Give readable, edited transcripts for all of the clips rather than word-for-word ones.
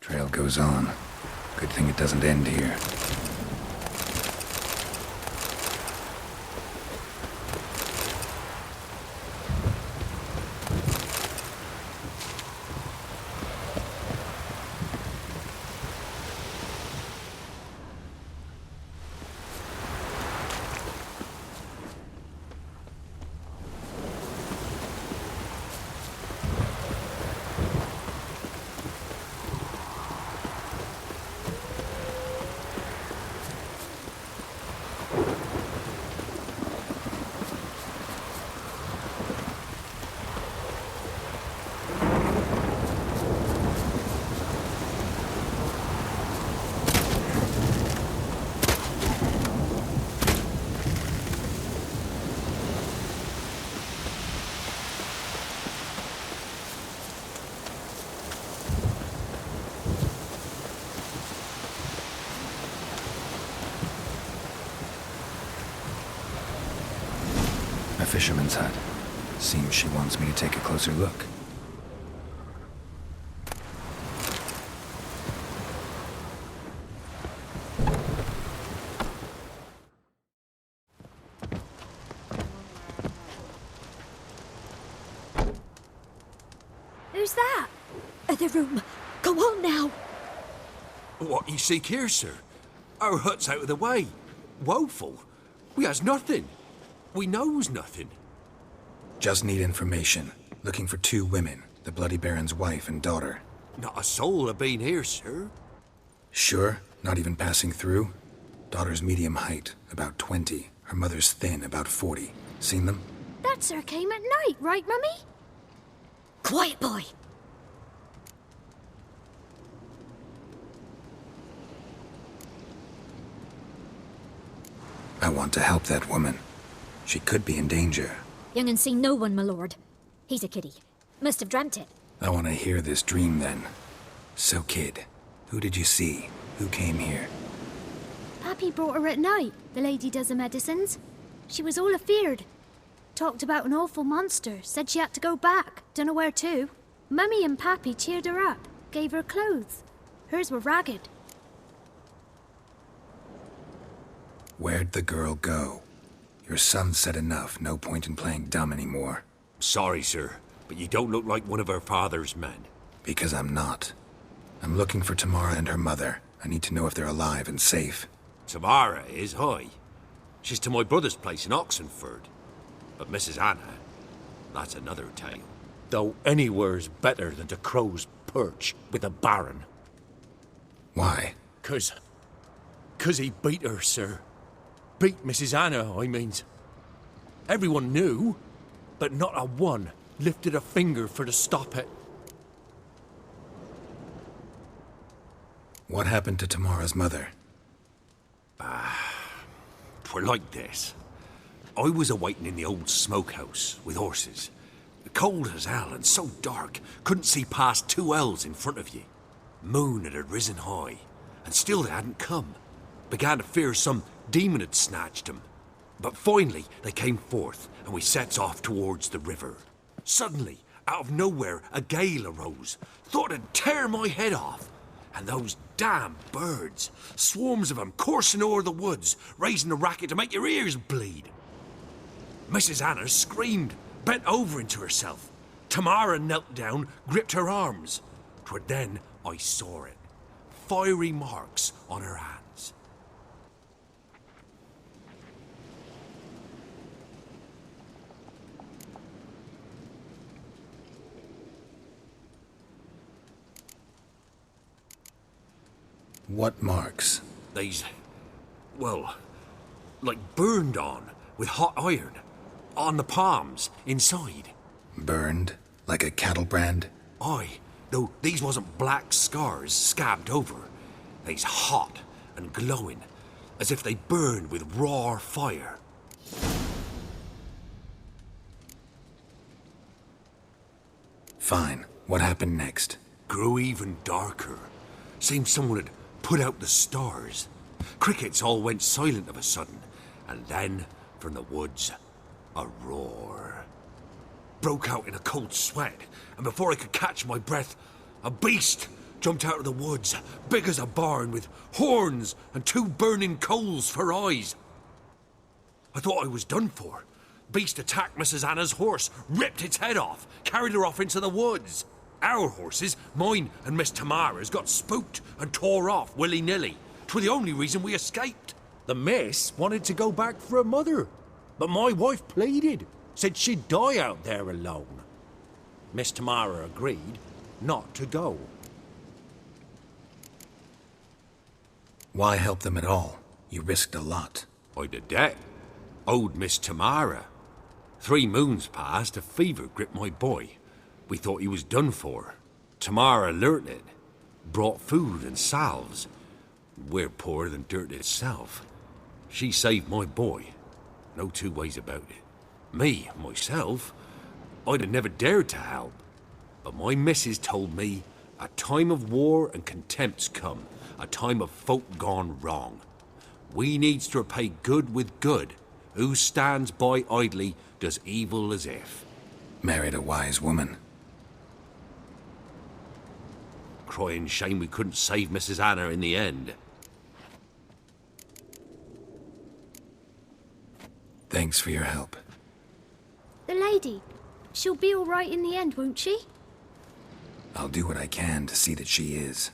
Trail goes on. Good thing it doesn't end here. A fisherman's hut. Seems she wants me to take a closer look. Who's that? Other room. Go on now. What you seek here, sir? Our hut's out of the way. Woeful. We has nothing. We knows nothing. Just need information. Looking for 2 women, the Bloody Baron's wife and daughter. Not a soul have been here, sir. Sure? Not even passing through? Daughter's medium height, about 20. Her mother's thin, about 40. Seen them? That sir came at night, right, Mummy? Quiet, boy. I want to help that woman. She could be in danger. Young and seen no one, my lord. He's a kiddie. Must have dreamt it. I want to hear this dream then. So, kid, who did you see? Who came here? Pappy brought her at night. The lady does the medicines. She was all afeared. Talked about an awful monster. Said she had to go back. Dunno where to. Mummy and Pappy cheered her up. Gave her clothes. Hers were ragged. Where'd the girl go? Your son said enough. No point in playing dumb anymore. Sorry, sir, but you don't look like one of our father's men. Because I'm not. I'm looking for Tamara and her mother. I need to know if they're alive and safe. Tamara is, hi. She's to my brother's place in Oxenford. But Mrs. Anna, that's another tale. Though anywhere's better than to Crow's Perch with a baron. Why? 'Cause he beat her, sir. Beat Mrs. Anna, I means. Everyone knew, but not a one lifted a finger for to stop it. What happened to Tamara's mother? 'Twere like this. I was awaiting in the old smokehouse with horses. Cold as hell and so dark, couldn't see past 2 ells in front of ye. Moon had risen high, and still they hadn't come. Began to fear some demon had snatched them. But finally they came forth, and we sets off towards the river. Suddenly, out of nowhere, a gale arose. Thought it'd tear my head off. And those damn birds, swarms of them coursing o'er the woods, raising a racket to make your ears bleed. Mrs. Anna screamed, bent over into herself. Tamara knelt down, gripped her arms. 'Twere then I saw it. Fiery marks on her hands. What marks? They's, well, like burned on with hot iron. On the palms, inside. Burned? Like a cattle brand? Aye, though these wasn't black scars scabbed over. They's hot and glowing, as if they burned with raw fire. Fine. What happened next? Grew even darker. Seemed someone had put out the stars. Crickets all went silent of a sudden, and then, from the woods, a roar. Broke out in a cold sweat, and before I could catch my breath, a beast Jumped out of the woods, big as a barn, with horns and 2 burning coals for eyes. I thought I was done for. Beast attacked Mrs. Anna's horse, ripped its head off, carried her off into the woods. Our horses, mine and Miss Tamara's, got spooked and tore off willy-nilly. 'Twere the only reason we escaped. The miss wanted to go back for her mother, but my wife pleaded, said she'd die out there alone. Miss Tamara agreed not to go. Why help them at all? You risked a lot. I'd a debt. Owed Miss Tamara. 3 moons passed, a fever gripped my boy. We thought he was done for. Tamara learnt it. Brought food and salves. We're poorer than dirt itself. She saved my boy. No 2 ways about it. Me, myself, I'd have never dared to help. But my missus told me a time of war and contempt's come. A time of folk gone wrong. We needs to repay good with good. Who stands by idly does evil as if. Married a wise woman. Crying shame we couldn't save Mrs. Anna in the end. Thanks for your help. The lady, she'll be all right in the end, won't she? I'll do what I can to see that she is.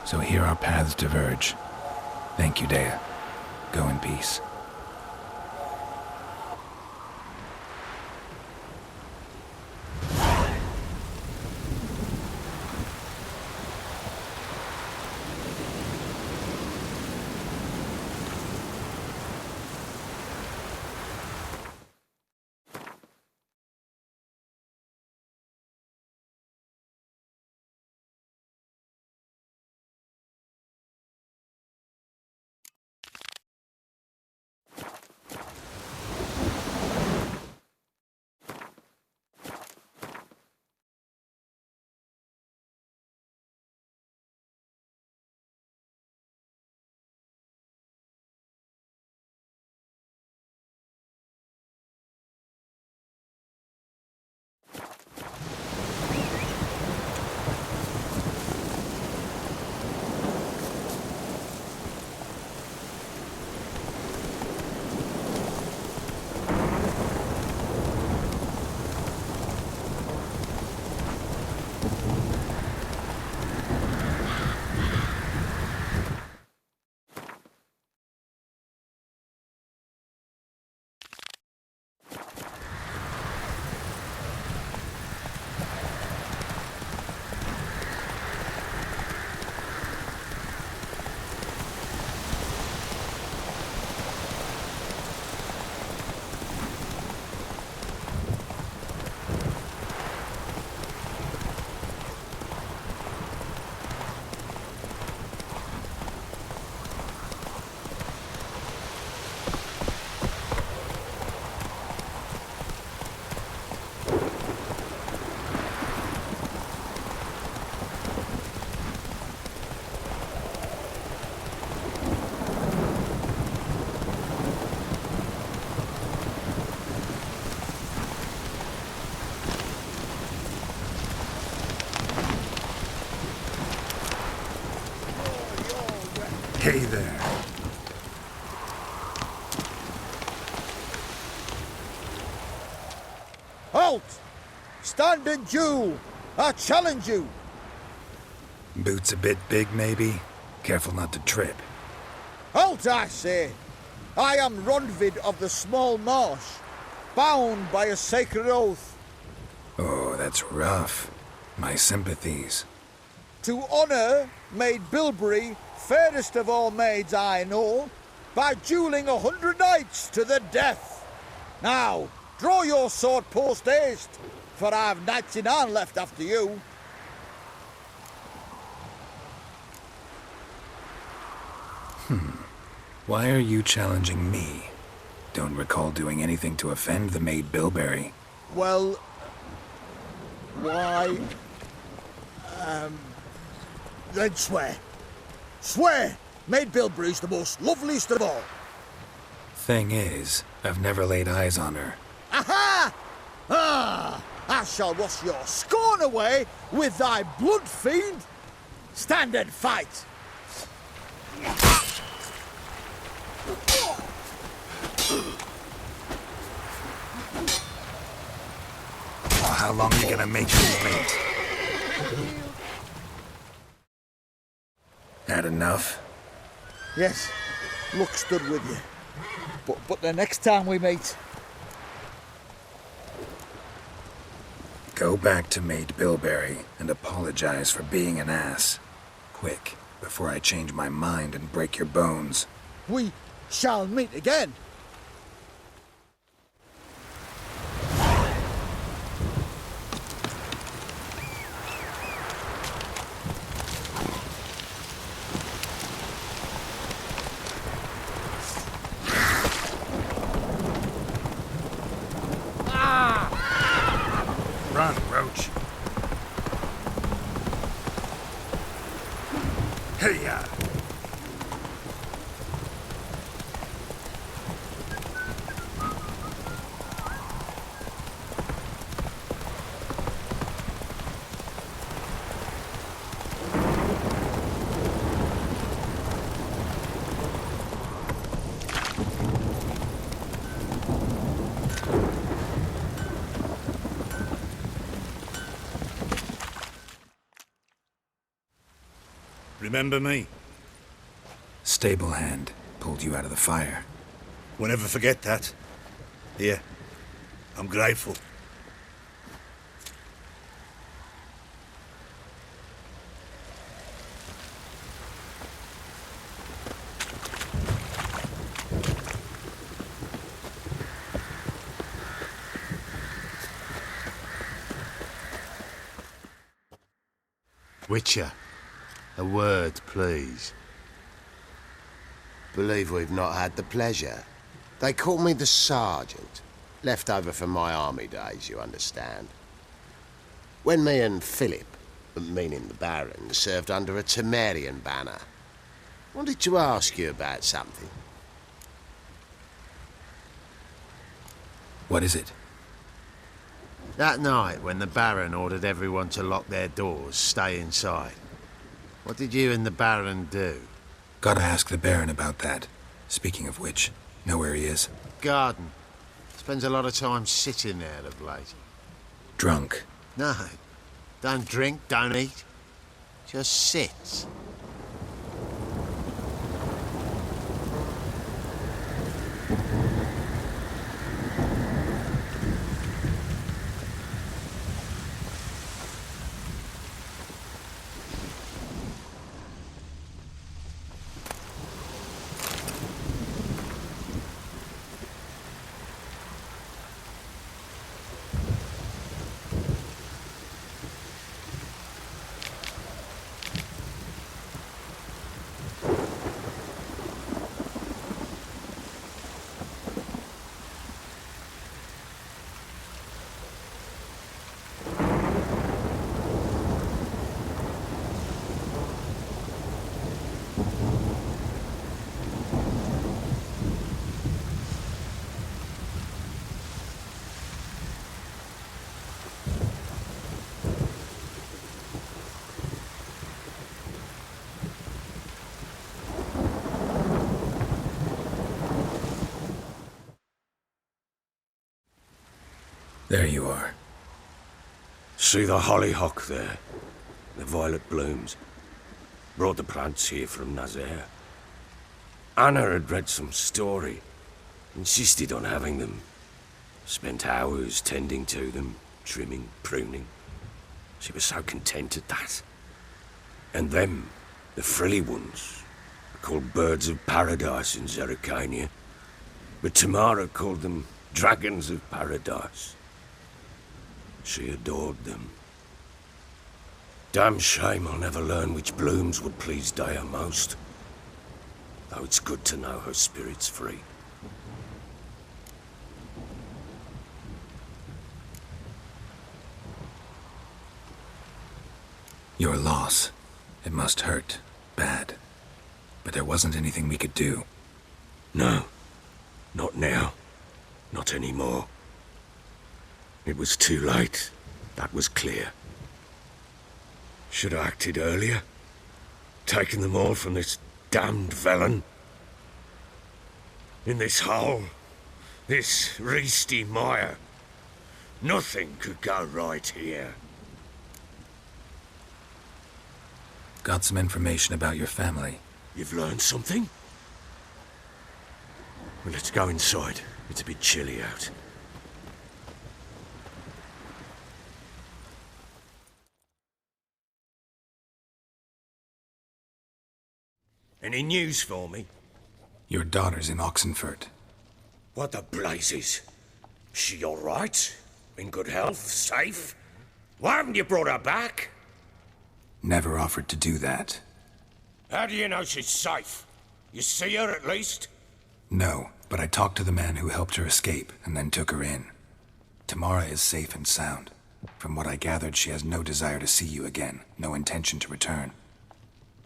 So here our paths diverge. Thank you, Dea. Go in peace. Hey there. Halt! Stand and duel! I challenge you! Boots a bit big, maybe? Careful not to trip. Halt, I say! I am Ronvid of the Small Marsh, bound by a sacred oath. Oh, that's rough. My sympathies. To honour Maid Bilberry, fairest of all maids I know, by duelling 100 knights to the death. Now, draw your sword post haste, for I've knights in hand left after you. Why are you challenging me? Don't recall doing anything to offend the maid Bilberry. Well, why... then swear. Swear! Maid Bilberry's the most loveliest of all. Thing is, I've never laid eyes on her. Aha! Ah! I shall wash your scorn away with thy blood fiend. Stand and fight. How long are you gonna make me wait? Had enough? Yes, luck stood with you. But the next time we meet... Go back to Maid Bilberry and apologize for being an ass. Quick, before I change my mind and break your bones. We shall meet again. Run, Roach. Hey-ya! Remember me? Stable hand pulled you out of the fire. We'll never forget that. Here, I'm grateful. Witcher, a word, please. Believe we've not had the pleasure. They call me the Sergeant. Left over from my army days, you understand. When me and Philip, meaning the Baron, served under a Temerian banner, wanted to ask you about something. What is it? That night, when the Baron ordered everyone to lock their doors, stay inside, what did you and the Baron do? Gotta ask the Baron about that. Speaking of which, know where he is? Garden. Spends a lot of time sitting there of late. Drunk. No. Don't drink, don't eat. Just sits. There you are. See the hollyhock there? The violet blooms. Brought the plants here from Nazaire. Anna had read some story. Insisted on having them. Spent hours tending to them, trimming, pruning. She was so content at that. And them, the frilly ones, are called birds of paradise in Zerrikania. But Tamara called them dragons of paradise. She adored them. Damn shame I'll never learn which blooms would please Daya most. though it's good to know her spirit's free. Your loss. It must hurt. Bad. But there wasn't anything we could do. No. Not now. Not anymore. It was too late. That was clear. Should have acted earlier. Taken them all from this damned villain. In this hole. This reesty mire. Nothing could go right here. Got some information about your family. You've learned something? Well, let's go inside. It's a bit chilly out. Any news for me? Your daughter's in Oxenfurt. What the blazes? She all right? In good health? Safe? Why haven't you brought her back? Never offered to do that. How do you know she's safe? You see her at least? No, but I talked to the man who helped her escape and then took her in. Tamara is safe and sound. From what I gathered, she has no desire to see you again, no intention to return.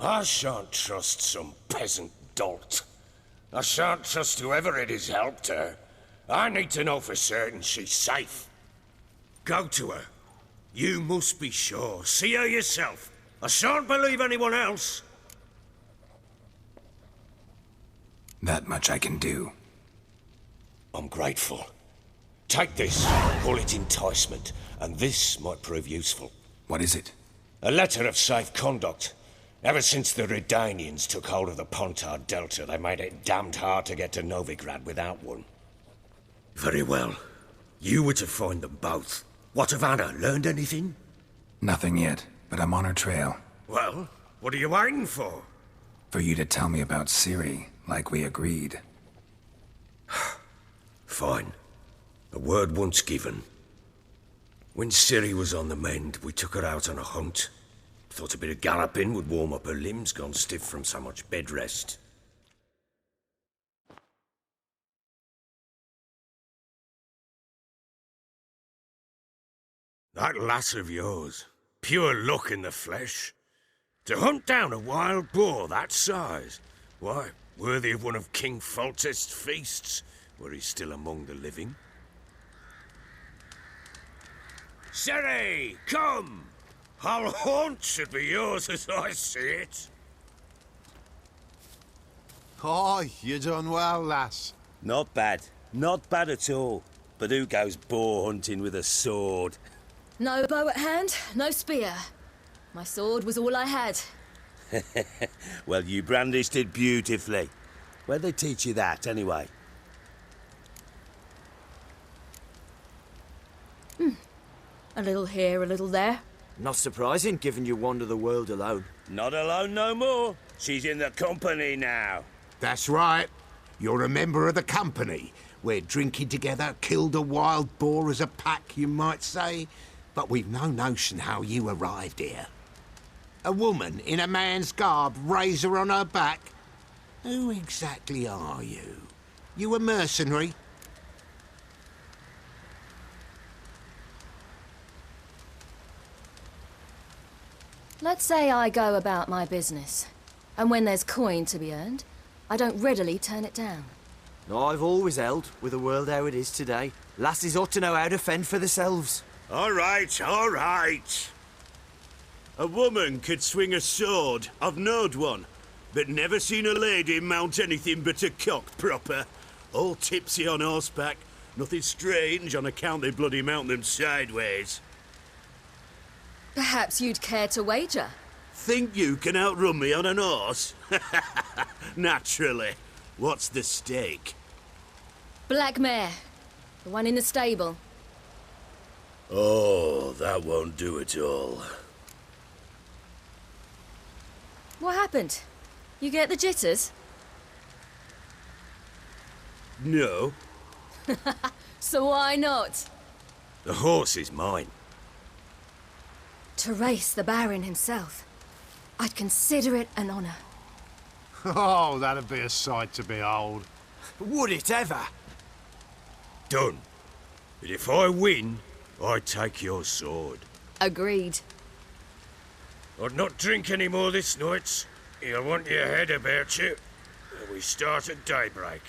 I shan't trust some peasant dolt. I shan't trust whoever it is helped her. I need to know for certain she's safe. Go to her. You must be sure. See her yourself. I shan't believe anyone else. That much I can do. I'm grateful. Take this, call it enticement, and this might prove useful. What is it? A letter of safe conduct. Ever since the Redanians took hold of the Pontar Delta, they made it damned hard to get to Novigrad without one. Very well. You were to find them both. What of Anna? Learned anything? Nothing yet, but I'm on her trail. Well, what are you waiting for? For you to tell me about Ciri, like we agreed. Fine. A word once given. When Ciri was on the mend, we took her out on a hunt. Thought a bit of galloping would warm up her limbs, gone stiff from so much bed rest. That lass of yours, pure luck in the flesh. To hunt down a wild boar that size, why, worthy of one of King Foltest's feasts, were he still among the living. Ciri, come! Whole haunt should be yours as I see it. Aye, you done well, lass. Not bad. Not bad at all. But who goes boar hunting with a sword? No bow at hand, no spear. My sword was all I had. Well, you brandished it beautifully. Where'd they teach you that, anyway? A little here, a little there. Not surprising, given you wander the world alone. Not alone no more. She's in the company now. That's right. You're a member of the company. We're drinking together, killed a wild boar as a pack, you might say. But we've no notion how you arrived here. A woman in a man's garb, razor on her back. Who exactly are you? You a mercenary? Let's say I go about my business. And when there's coin to be earned, I don't readily turn it down. I've always held, with the world how it is today, lasses ought to know how to fend for themselves. All right, all right. A woman could swing a sword. I've knowed one. But never seen a lady mount anything but a cock proper. All tipsy on horseback. Nothing strange on account they bloody mount them sideways. Perhaps you'd care to wager? Think you can outrun me on an horse? Naturally. What's the stake? Black mare. The one in the stable. Oh, that won't do it all. What happened? You get the jitters? No. So why not? The horse is mine. To race the Baron himself. I'd consider it an honor. Oh, that'd be a sight to behold. Would it ever? Done. But if I win, I take your sword. Agreed. I'd not drink any more this night. You'll want your head about you. We start at daybreak.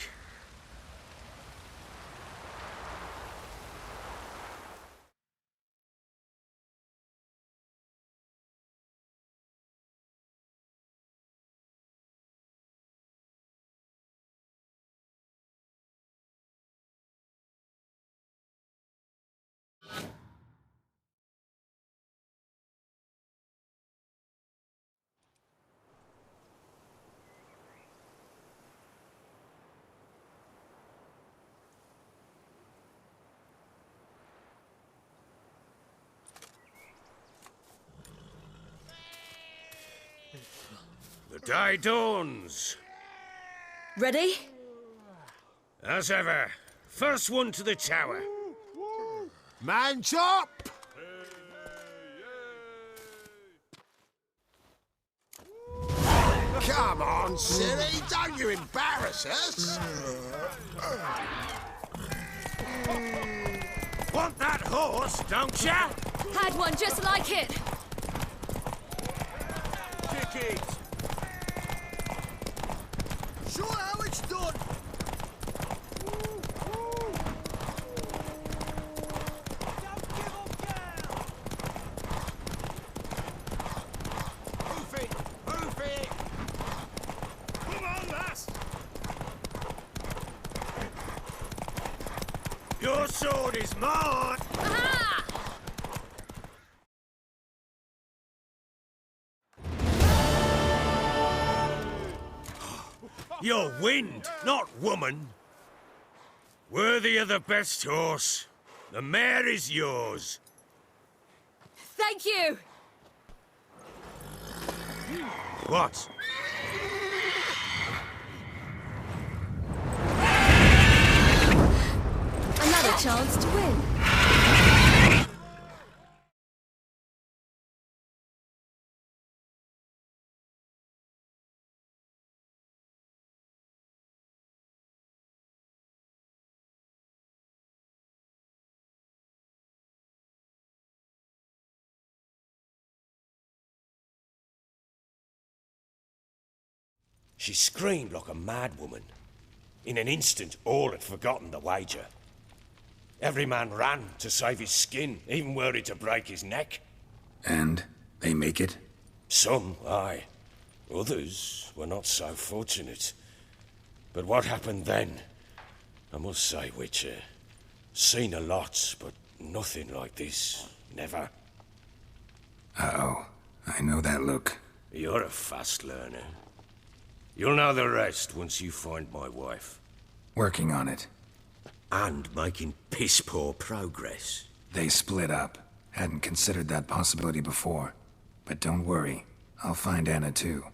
The day dawns. Ready? As ever, first one to the tower. Man chop! Come on, silly, don't you embarrass us! Want that horse, don't ya? Had one just like it. Kick it. Show how it's done. Move it! Move it! Come on, lass! Your sword is mine! Aha! You're wind, not woman. Worthy of the best horse. The mare is yours. Thank you. What? Another chance to win. She screamed like a mad woman. In an instant, all had forgotten the wager. Every man ran to save his skin, even were it to break his neck. And they make it? Some, aye. Others were not so fortunate. But what happened then? I must say, Witcher, seen a lot, but nothing like this. Never. Uh-oh. I know that look. You're a fast learner. You'll know the rest once you find my wife. Working on it. And making piss-poor progress. They split up. Hadn't considered that possibility before. But don't worry. I'll find Anna too.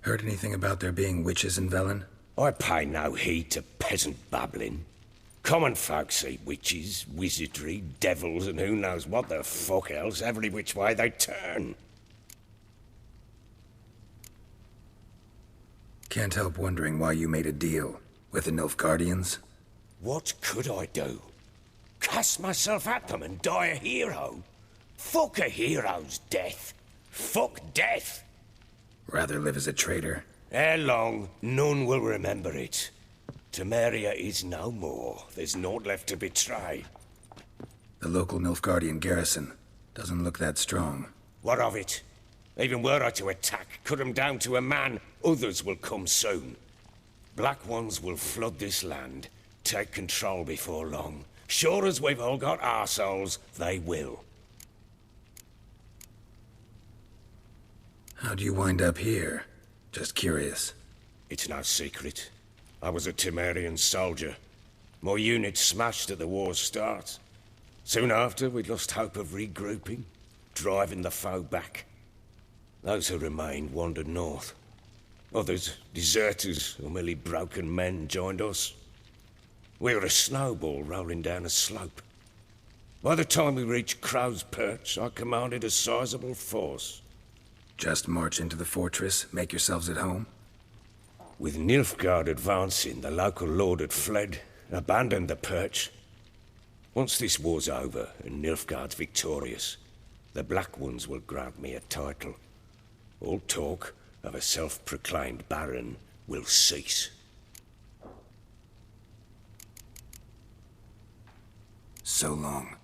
Heard anything about there being witches in Velen? I pay no heed to peasant babbling. Common folk see witches, wizardry, devils, and who knows what the fuck else every which way they turn. Can't help wondering why you made a deal with the Nilfgaardians. What could I do? Cast myself at them and die a hero? Fuck a hero's death. Fuck death. Rather live as a traitor. Ere long, none will remember it. Temeria is no more. There's naught left to betray. The local Nilfgaardian garrison doesn't look that strong. What of it? Even were I to attack, cut 'em down to a man, others will come soon. Black ones will flood this land, take control before long. Sure as we've all got arseholes, they will. How'd you wind up here? Just curious. It's no secret. I was a Temerian soldier. My unit smashed at the war's start. Soon after, we'd lost hope of regrouping, driving the foe back. Those who remained wandered north. Others, deserters or merely broken men, joined us. We were a snowball rolling down a slope. By the time we reached Crow's Perch, I commanded a sizable force. Just march into the fortress, make yourselves at home? With Nilfgaard advancing, the local lord had fled, abandoned the Perch. Once this war's over and Nilfgaard's victorious, the Black Ones will grant me a title. All talk of a self-proclaimed baron will cease. So long.